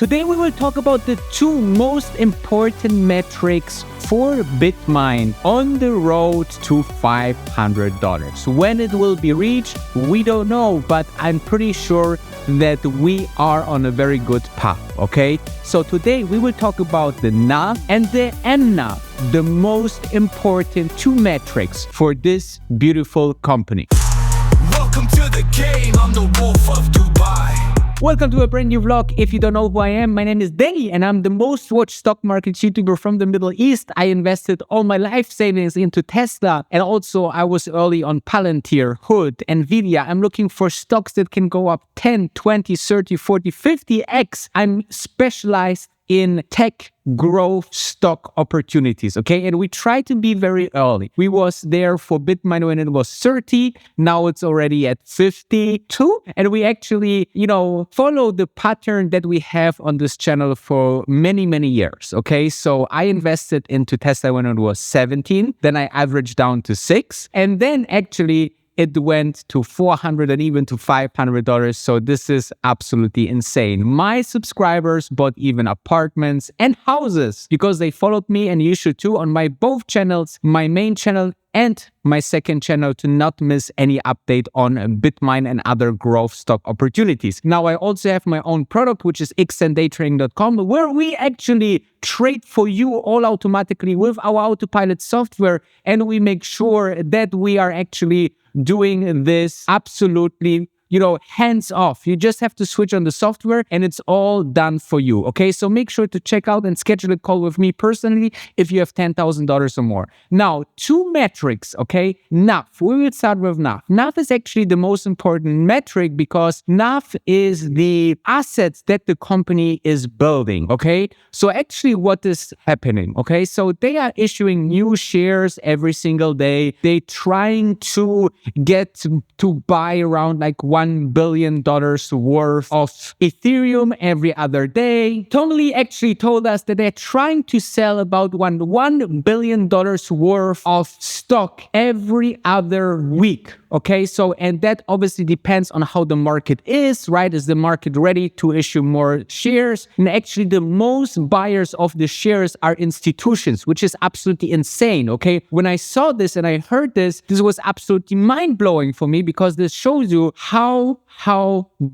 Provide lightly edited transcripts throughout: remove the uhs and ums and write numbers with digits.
Today we will talk about the two most important metrics for Bitmine on the road to $500. When it will be reached, we don't know, but I'm pretty sure that we are on a very good path, okay? So today we will talk about the NAV and the MNAV, the most important two metrics for this beautiful company. Welcome to the game, I'm the wolf of Dubai. Welcome to a brand new vlog. If you don't know who I am, my name is Denny and I'm the most watched stock market YouTuber from the Middle East. I invested all my life savings into Tesla, and also I was early on Palantir, Hood, Nvidia. I'm looking for stocks that can go up 10, 20, 30, 40, 50x. I'm specialized in tech growth stock opportunities, okay? And we try to be very early. We was there for Bitmine when it was 30, now it's already at 52. And we actually, follow the pattern that we have on this channel for many, many years, okay? So I invested into Tesla when it was 17, then I averaged down to 6, and then actually it went to $400 and even to $500. So this is absolutely insane. My subscribers bought even apartments and houses because they followed me, and you should too, on my both channels, my main channel and my second channel, to not miss any update on Bitmine and other growth stock opportunities. Now, I also have my own product, which is xnDayTrading.com, where we actually trade for you all automatically with our AutoPilot software, and we make sure that we are actually doing this absolutely hands off. You just have to switch on the software and it's all done for you, okay? So make sure to check out and schedule a call with me personally if you have $10,000 or more. Now, two metrics, okay? NAV. We will start with NAV. NAV is actually the most important metric because NAV is the assets that the company is building, okay? So actually what is happening, okay? So they are issuing new shares every single day. They're trying to get to buy around like $1 billion worth of Ethereum every other day. Tom Lee actually told us that they're trying to sell about $1 billion worth of stock every other week. Okay, so, and that obviously depends on how the market is, right? Is the market ready to issue more shares? And actually the most buyers of the shares are institutions, which is absolutely insane, okay? When I saw this and I heard this was absolutely mind-blowing for me, because this shows you how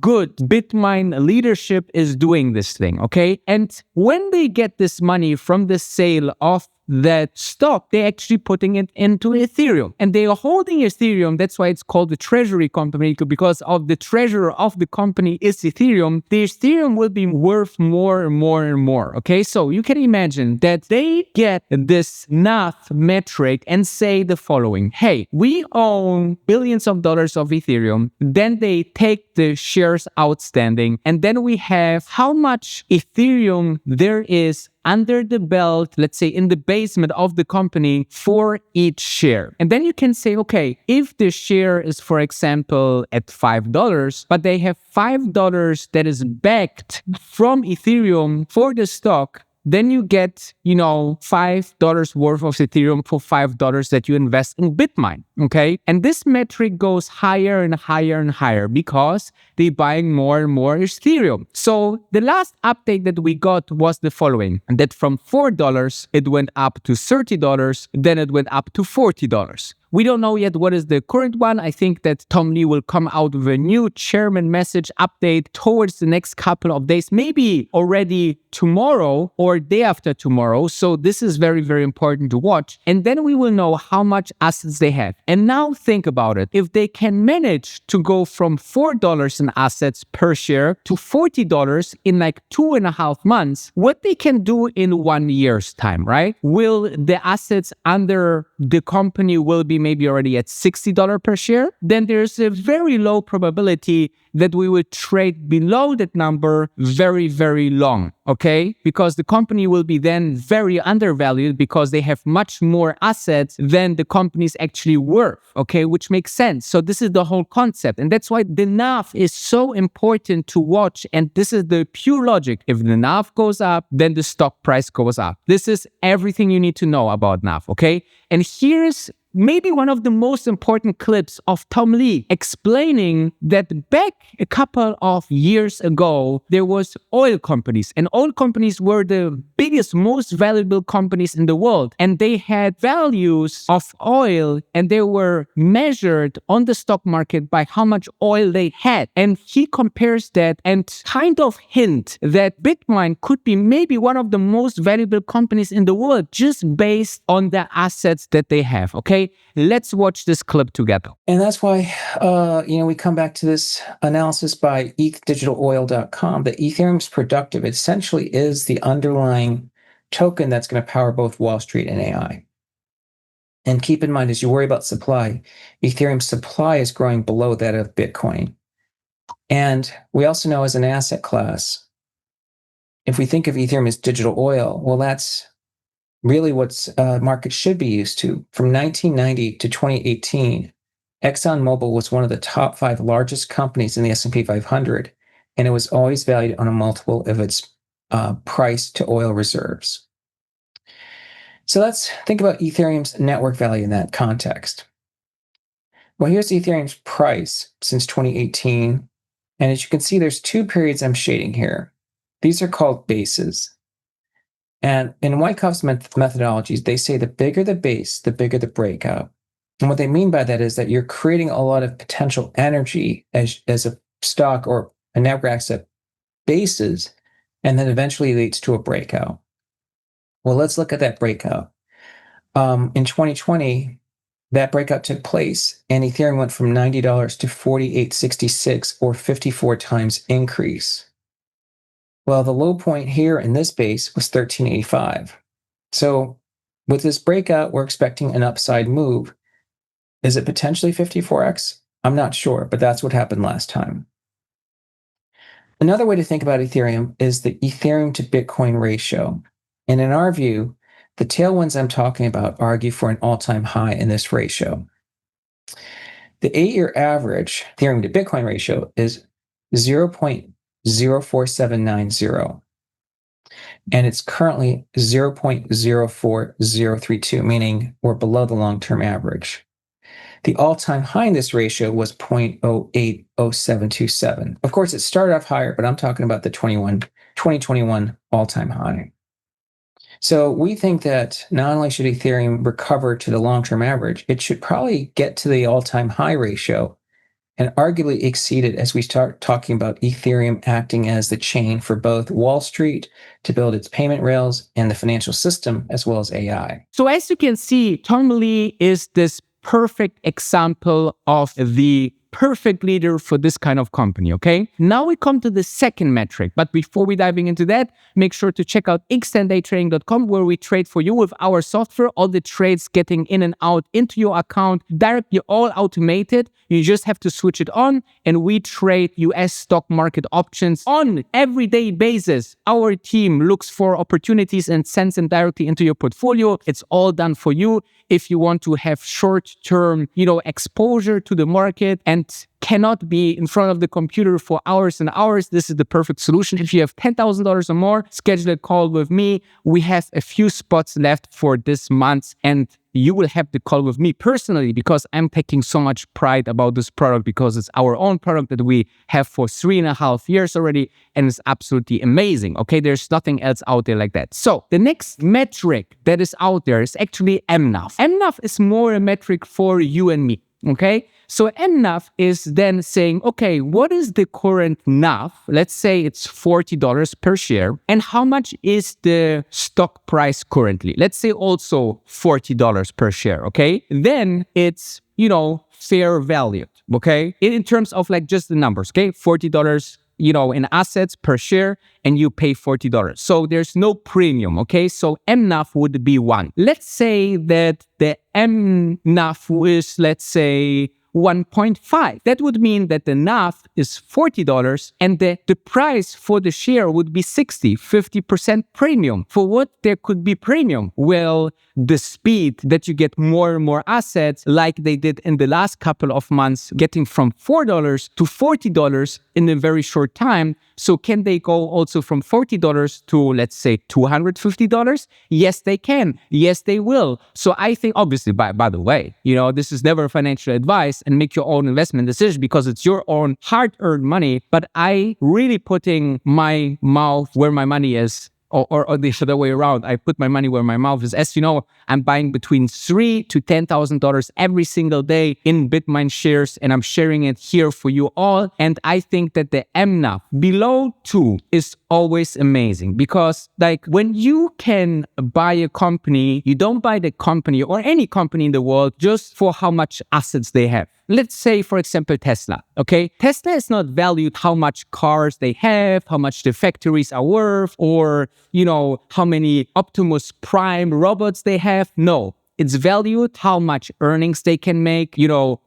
good Bitmine leadership is doing this thing, okay? And when they get this money from the sale of that stock, they're actually putting it into Ethereum, and they are holding Ethereum. That's why it's called the treasury company, because of the treasurer of the company is Ethereum. The Ethereum will be worth more and more and more, okay? So you can imagine that they get this NAV metric and say the following: hey, we own billions of dollars of Ethereum. Then they take the shares outstanding, and then we have how much Ethereum there is under the belt, let's say in the basement of the company, for each share. And then you can say, okay, if the share is, for example, at $5, but they have $5 that is backed from Ethereum for the stock, then you get, $5 worth of Ethereum for $5 that you invest in Bitmine, okay? And this metric goes higher and higher and higher because they're buying more and more Ethereum. So the last update that we got was the following: that from $4, it went up to $30, then it went up to $40. We don't know yet what is the current one. I think that Tom Lee will come out with a new chairman message update towards the next couple of days, maybe already tomorrow or day after tomorrow. So this is very, very important to watch. And then we will know how much assets they have. And now think about it. If they can manage to go from $4 in assets per share to $40 in like 2.5 months, what they can do in 1 year's time, right? Will the assets under the company will be maybe already at $60 per share? Then there's a very low probability that we will trade below that number very, very long, okay? Because the company will be then very undervalued because they have much more assets than the company is actually worth, okay? Which makes sense. So this is the whole concept. And that's why the NAV is so important to watch. And this is the pure logic. If the NAV goes up, then the stock price goes up. This is everything you need to know about NAV, okay? And here's maybe one of the most important clips of Tom Lee explaining that back a couple of years ago, there was oil companies, and oil companies were the biggest, most valuable companies in the world. And they had values of oil, and they were measured on the stock market by how much oil they had. And he compares that and kind of hint that Bitmine could be maybe one of the most valuable companies in the world just based on the assets that they have. Okay, let's watch this clip together. And that's why, we come back to this analysis by ethdigitaloil.com that Ethereum's productive essentially is the underlying token that's going to power both Wall Street and AI. And keep in mind, as you worry about supply, Ethereum's supply is growing below that of Bitcoin. And we also know as an asset class, if we think of Ethereum as digital oil, well, that's really what markets should be used to. From 1990 to 2018, ExxonMobil was one of the top 5 largest companies in the S&P 500, and it was always valued on a multiple of its price to oil reserves. So let's think about Ethereum's network value in that context. Well, here's Ethereum's price since 2018, and as you can see, there's 2 periods I'm shading here. These are called bases. And in Wyckoff's methodologies, they say the bigger the base, the bigger the breakout. And what they mean by that is that you're creating a lot of potential energy as a stock or a network asset bases, and then eventually leads to a breakout. Well, let's look at that breakout. In 2020, that breakout took place, and Ethereum went from $90 to $48.66, or 54 times increase. Well, the low point here in this base was $13.85. So with this breakout, we're expecting an upside move. Is it potentially 54x? I'm not sure, but that's what happened last time. Another way to think about Ethereum is the Ethereum to Bitcoin ratio. And in our view, the tailwinds I'm talking about argue for an all-time high in this ratio. The 8-year average Ethereum to Bitcoin ratio is 0.04790. And it's currently 0.04032, meaning we're below the long-term average. The all-time high in this ratio was 0.080727. Of course, it started off higher, but I'm talking about the 2021 all-time high. So we think that not only should Ethereum recover to the long-term average, it should probably get to the all-time high ratio and arguably exceed it as we start talking about Ethereum acting as the chain for both Wall Street to build its payment rails and the financial system, as well as AI. So as you can see, Tom Lee is this perfect example of the perfect leader for this kind of company, okay? Now we come to the second metric, but before we diving into that, make sure to check out extenddaytrading.com, where we trade for you with our software, all the trades getting in and out into your account directly, all automated. You just have to switch it on, and we trade US stock market options on everyday basis. Our team looks for opportunities and sends them directly into your portfolio. It's all done for you. If you want to have short-term, exposure to the market and cannot be in front of the computer for hours and hours, this is the perfect solution. If you have $10,000 or more, schedule a call with me. We have a few spots left for this month, and you will have the call with me personally, because I'm taking so much pride about this product, because it's our own product that we have for 3.5 years already, and it's absolutely amazing. Okay, there's nothing else out there like that. So the next metric that is out there is actually MNAV. MNAV is more a metric for you and me. Okay, so MNAV is then saying, okay, what is the current NAV? Let's say it's $40 per share. And how much is the stock price currently? Let's say also $40 per share. Okay, then it's, fair valued. Okay, in terms of like just the numbers. Okay, $40 in assets per share, and you pay $40. So there's no premium, okay? So MNAV would be 1. Let's say that the MNAV is, let's say, 1.5. That would mean that the NAV is $40 and the price for the share would be 50% premium. For what there could be premium? Well, the speed that you get more and more assets, like they did in the last couple of months, getting from $4 to $40 in a very short time. So can they go also from $40 to, let's say, $250? Yes, they can. Yes, they will. So I think, obviously, by the way, this is never financial advice, and make your own investment decision because it's your own hard-earned money. But I really putting my mouth where my money is. Or the other way around, I put my money where my mouth is. As you know, I'm buying between $3,000 to $10,000 every single day in Bitmine shares, and I'm sharing it here for you all. And I think that the MNAV below 2 is always amazing because, like, when you can buy a company, you don't buy the company or any company in the world just for how much assets they have. Let's say, for example, Tesla, okay? Tesla is not valued how much cars they have, how much the factories are worth, or, how many Optimus Prime robots they have. No, it's valued how much earnings they can make,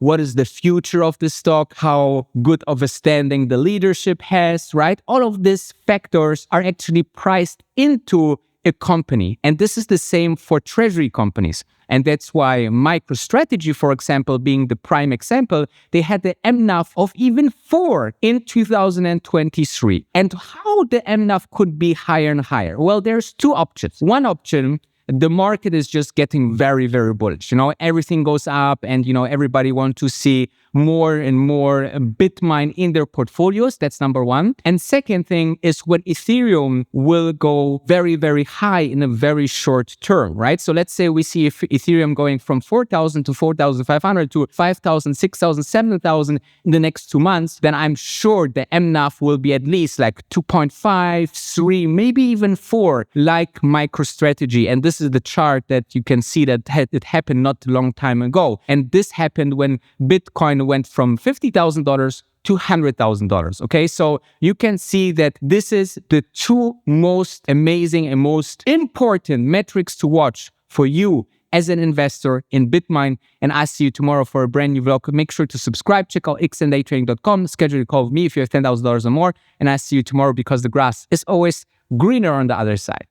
what is the future of the stock, how good of a standing the leadership has, right? All of these factors are actually priced into a company. And this is the same for treasury companies. And that's why MicroStrategy, for example, being the prime example, they had the MNAV of even 4 in 2023. And how the MNAV could be higher and higher? Well, there's 2 options. One option, the market is just getting very, very bullish. Everything goes up and, everybody wants to see more and more Bitmine in their portfolios. That's number one. And second thing is when Ethereum will go very, very high in a very short term, right? So let's say we see Ethereum going from 4,000 to 4,500 to 5,000, 6,000, 7,000 in the next 2 months, then I'm sure the MNAV will be at least like 2.5, 3, maybe even 4, like MicroStrategy. And this is the chart that you can see that it happened not a long time ago. And this happened when Bitcoin went from $50,000 to $100,000. Okay, so you can see that this is the 2 most amazing and most important metrics to watch for you as an investor in Bitmine. And I see you tomorrow for a brand new vlog. Make sure to subscribe, check out xnDayTrading.com, schedule a call with me if you have $10,000 or more. And I see you tomorrow because the grass is always greener on the other side.